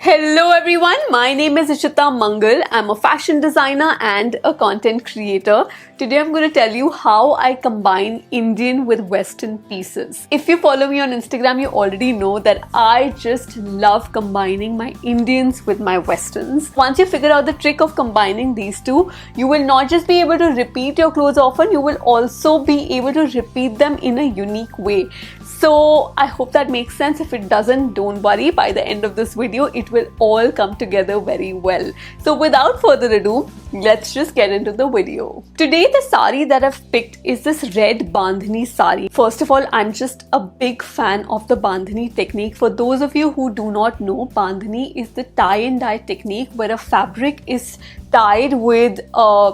Hello everyone, my name is Ishita Mangal. I'm a fashion designer and a content creator. Today I'm going to tell you how I combine Indian with Western pieces. If you follow me on Instagram, you already know that I just love combining my Indians with my Westerns. Once you figure out the trick of combining these two, you will not just be able to repeat your clothes often, you will also be able to repeat them in a unique way. So I hope that makes sense. If it doesn't, don't worry. By the end of this video, it will all come together very well. So without further ado, let's just get into the video. Today, the saree that I've picked is this red Bandhani saree. First of all, I'm just a big fan of the Bandhani technique. For those of you who do not know, Bandhani is the tie and dye technique where a fabric is tied with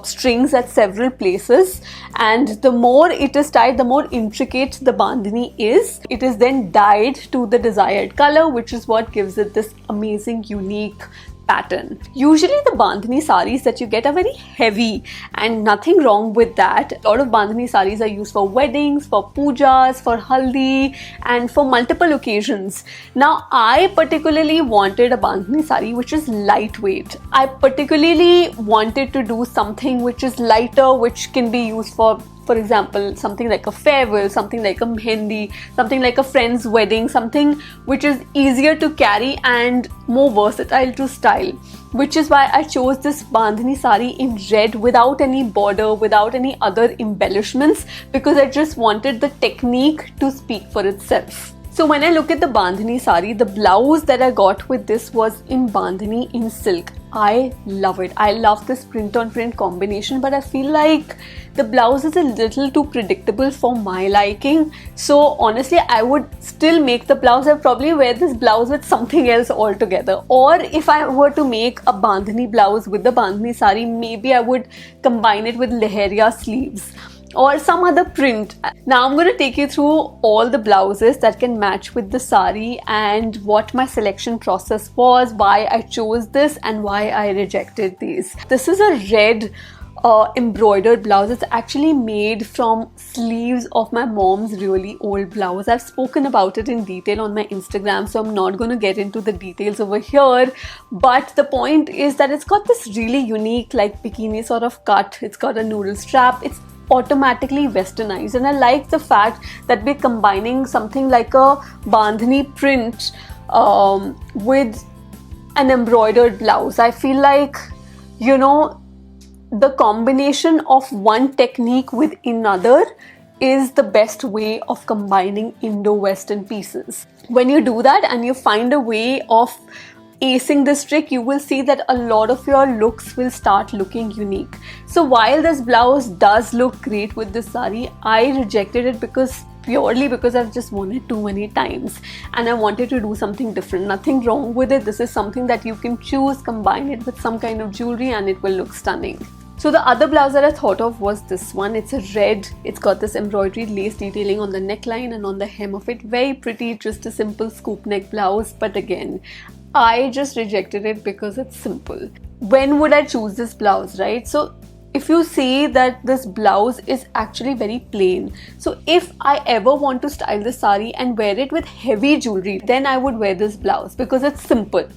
strings at several places, and the more it is tied, the more intricate the bandhani is. It is then dyed to the desired color, which is what gives it this amazing, unique pattern. Usually the bandhani sarees that you get are very heavy, and nothing wrong with that. A lot of bandhani sarees are used for weddings, for pujas, for haldi, and for multiple occasions. Now I particularly wanted a bandhani saree which is lightweight. I particularly wanted to do something which is lighter, which can be used for example, something like a farewell, something like a mehendi, something like a friend's wedding, something which is easier to carry and more versatile to style. Which is why I chose this bandhani saree in red without any border, without any other embellishments, because I just wanted the technique to speak for itself. So when I look at the bandhani saree, the blouse that I got with this was in bandhani in silk. I love it. I love this print on print combination, but I feel like the blouse is a little too predictable for my liking. So honestly, I would still make the blouse. I'd probably wear this blouse with something else altogether. Or if I were to make a bandhani blouse with the bandhani saree, maybe I would combine it with leheria sleeves or some other print. Now I'm going to take you through all the blouses that can match with the saree and what my selection process was, why I chose this and why I rejected these. This is a red embroidered blouse. It's actually made from sleeves of my mom's really old blouse. I've spoken about it in detail on my Instagram, so I'm not going to get into the details over here, but the point is that it's got this really unique like bikini sort of cut. It's got a noodle strap. It's automatically westernized, and I like the fact that we're combining something like a bandhani print with an embroidered blouse. I feel like, you know, the combination of one technique with another is the best way of combining Indo-Western pieces. When you do that and you find a way of acing this trick, you will see that a lot of your looks will start looking unique. So while this blouse does look great with this saree, I rejected it purely because I've just worn it too many times and I wanted to do something different. Nothing wrong with it. This is something that you can choose, combine it with some kind of jewelry, and it will look stunning. So the other blouse that I thought of was this one. It's a red. It's got this embroidered lace detailing on the neckline and on the hem of it. Very pretty, just a simple scoop neck blouse. But again, I just rejected it because it's simple. When would I choose this blouse, right? So if you see that this blouse is actually very plain, so if I ever want to style the saree and wear it with heavy jewelry, then I would wear this blouse because it's simple.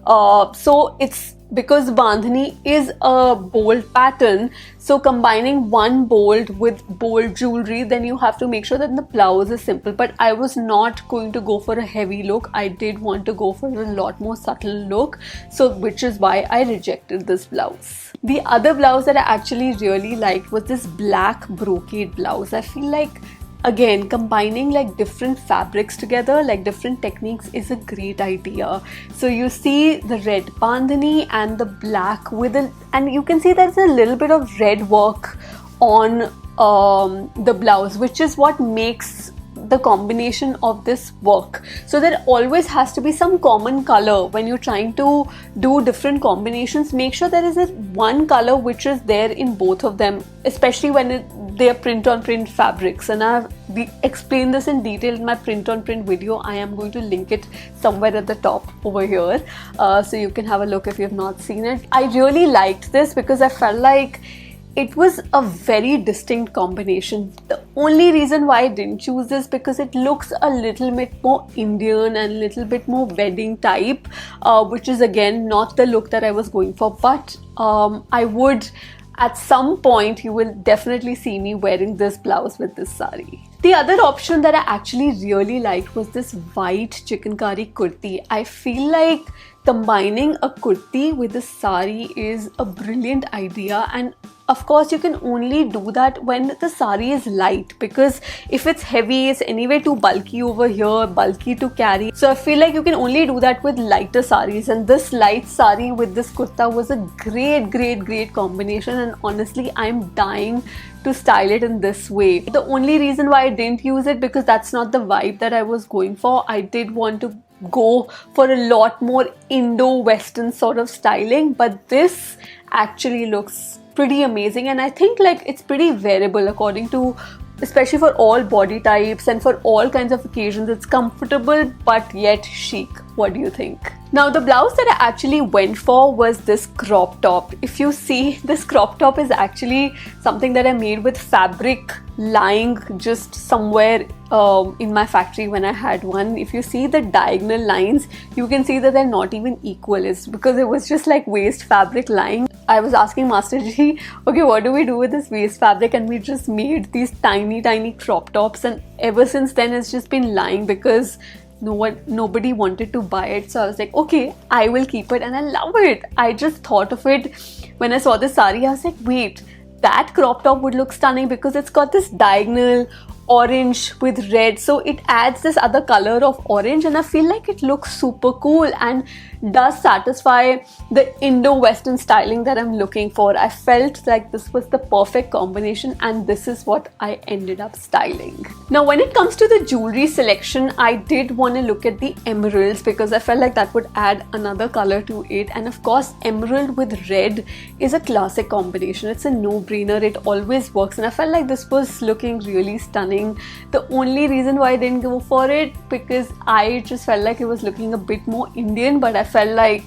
So it's because bandhani is a bold pattern, so combining one bold with bold jewelry, then you have to make sure that the blouse is simple. But I was not going to go for a heavy look. I did want to go for a lot more subtle look, so which is why I rejected this blouse. The other blouse that I actually really liked was this black brocade blouse. I feel like, again, combining like different fabrics together, like different techniques, is a great idea. So you see the red bandhani and the black with it, and you can see there's a little bit of red work on the blouse, which is what makes the combination of this work. So there always has to be some common color when you're trying to do different combinations. Make sure there is a one color which is there in both of them, especially when they are print on print fabrics. And I've explained this in detail in my print on print video. I am going to link it somewhere at the top over here, so you can have a look if you have not seen it. I really liked this because I felt like it was a very distinct combination. The only reason why I didn't choose this because it looks a little bit more Indian and a little bit more wedding type, which is again not the look that I was going for. But I would, at some point, you will definitely see me wearing this blouse with this saree. The other option that I actually really liked was this white chikankari kurti. I feel like combining a kurti with a saree is a brilliant idea, and of course you can only do that when the saree is light, because if it's heavy, it's anyway too bulky over here, bulky to carry. So I feel like you can only do that with lighter sarees, and this light saree with this kurta was a great combination, and honestly I'm dying to style it in this way. The only reason why I didn't use it because that's not the vibe that I was going for. I did want to go for a lot more Indo-Western sort of styling, but this actually looks pretty amazing, and I think like it's pretty wearable according to, especially for all body types and for all kinds of occasions. It's comfortable but yet chic. What do you think? Now the blouse that I actually went for was this crop top. If you see, this crop top is actually something that I made with fabric lying just somewhere in my factory when I had one. If you see the diagonal lines, you can see that they're not even equal. It's because it was just like waste fabric lying. I was asking Master Ji, okay, what do we do with this waste fabric? And we just made these tiny crop tops, and ever since then it's just been lying because nobody wanted to buy it. So I was like, okay, I will keep it, and I love it. I just thought of it when I saw the saree. I was like, wait, that crop top would look stunning because it's got this diagonal orange with red, so it adds this other color of orange, and I feel like it looks super cool and does satisfy the Indo-Western styling that I'm looking for. I felt like this was the perfect combination, and this is what I ended up styling. Now when it comes to the jewelry selection, I did want to look at the emeralds because I felt like that would add another color to it, and of course emerald with red is a classic combination. It's a no-brainer, it always works, and I felt like this was looking really stunning. The only reason why I didn't go for it because I just felt like it was looking a bit more Indian, but I felt like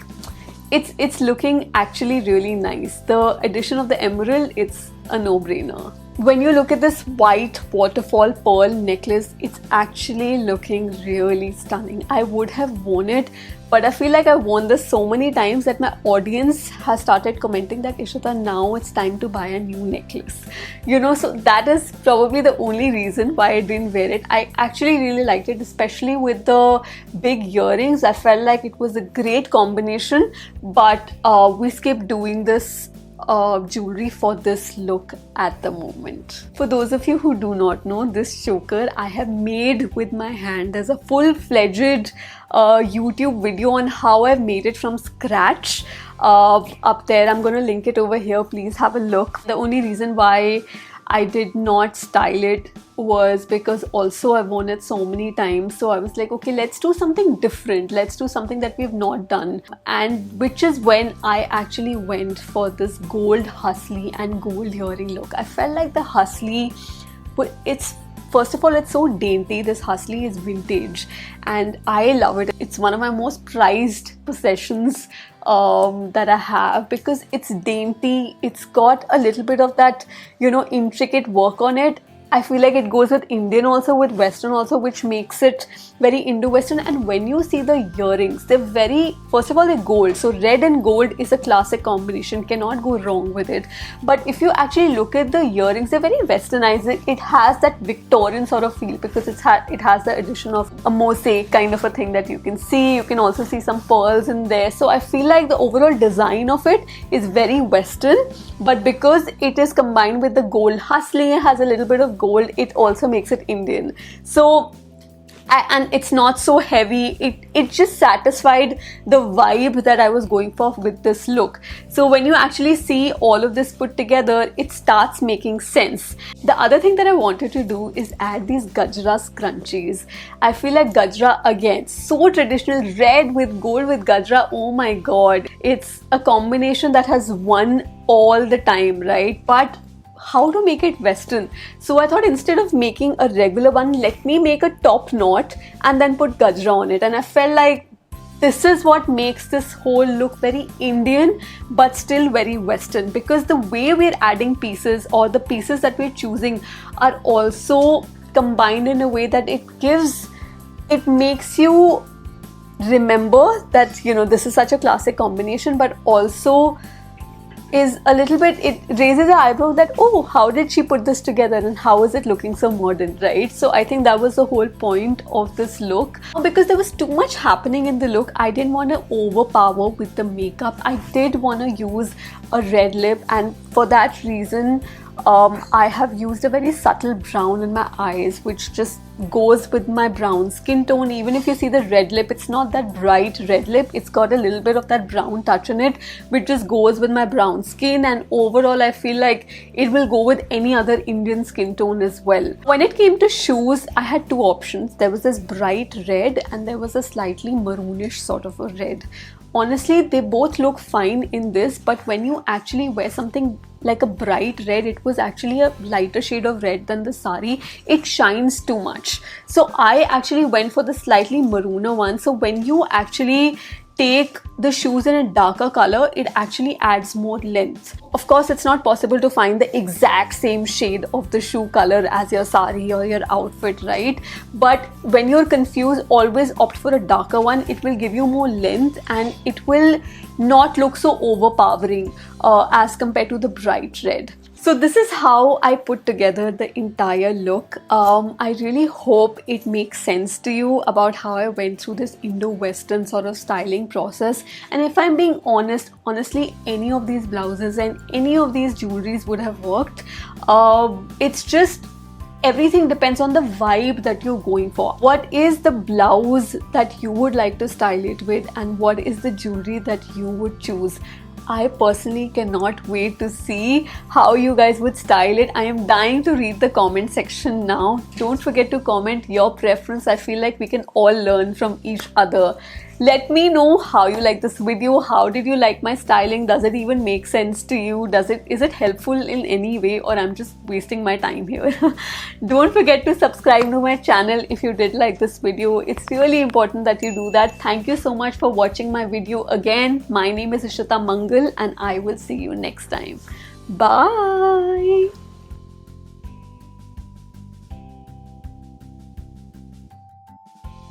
it's looking actually really nice. The addition of the emerald, it's a no-brainer. When you look at this white waterfall pearl necklace, it's actually looking really stunning. I would have worn it, but I feel like I've worn this so many times that my audience has started commenting that Ishita, now it's time to buy a new necklace. You know, so that is probably the only reason why I didn't wear it. I actually really liked it, especially with the big earrings. I felt like it was a great combination, but we skipped doing this jewelry for this look at the moment. For those of you who do not know, this choker I have made with my hand. There's a full-fledged YouTube video on how I've made it from scratch up there. I'm going to link it over here. Please have a look. The only reason why I did not style it was because also I've worn it so many times, so I was like, okay, let's do something different, let's do something that we've not done, and which is when I actually went for this gold hasli and gold earring look. I felt like the hasli, it's, first of all, it's so dainty. This hasli is vintage and I love it. It's one of my most prized possessions that I have because it's dainty. It's got a little bit of that, you know, intricate work on it. I feel like it goes with Indian also, with Western also, which makes it very Indo-Western. And when you see the earrings, they're very, first of all, they're gold. So red and gold is a classic combination, cannot go wrong with it. But if you actually look at the earrings, they're very westernized. It has that Victorian sort of feel because it has the addition of a mosaic kind of a thing that you can see. You can also see some pearls in there. So I feel like the overall design of it is very Western, but because it is combined with the gold hasli, it has a little bit of gold, it also makes it Indian. So and it's not so heavy. It just satisfied the vibe that I was going for with this look. So when you actually see all of this put together, it starts making sense. The other thing that I wanted to do is add these Gajra crunchies. I feel like Gajra, again, so traditional, red with gold with Gajra. Oh my god, it's a combination that has won all the time, right? But how to make it Western? So I thought instead of making a regular one, let me make a top knot and then put Gajra on it. And I felt like this is what makes this whole look very Indian but still very Western, because the way we're adding pieces, or the pieces that we're choosing, are also combined in a way that it makes you remember that, you know, this is such a classic combination, but also is a little bit, it raises an eyebrow that, oh, how did she put this together and how is it looking so modern, right? So I think that was the whole point of this look. Because there was too much happening in the look, I didn't want to overpower with the makeup. I did want to use a red lip, and for that reason I have used a very subtle brown in my eyes, which just goes with my brown skin tone. Even if you see the red lip, it's not that bright red lip, it's got a little bit of that brown touch in it, which just goes with my brown skin, and overall I feel like it will go with any other Indian skin tone as well. When it came to shoes, I had two options. There was this bright red and there was a slightly maroonish sort of a red. Honestly, they both look fine in this, but when you actually wear something like a bright red, it was actually a lighter shade of red than the sari, it shines too much. So I actually went for the slightly marooner one. So when you actually take the shoes in a darker color, it actually adds more length. Of course, it's not possible to find the exact same shade of the shoe color as your sari or your outfit, right? But when you're confused, always opt for a darker one. It will give you more length and it will not look so overpowering as compared to the bright red. So this is how I put together the entire look. I really hope it makes sense to you about how I went through this Indo-Western sort of styling process. And if I'm being honest, honestly, any of these blouses and any of these jewelries would have worked. It's just everything depends on the vibe that you're going for. What is the blouse that you would like to style it with, and what is the jewelry that you would choose? I personally cannot wait to see how you guys would style it. I am dying to read the comment section now. Don't forget to comment your preference. I feel like we can all learn from each other. Let me know how you like this video. How did you like my styling? Does it even make sense to you? Is it helpful in any way, or I'm just wasting my time here? Don't forget to subscribe to my channel if you did like this video. It's really important that you do that. Thank you so much for watching my video again. My name is Ishita Mangal and I will see you next time. Bye.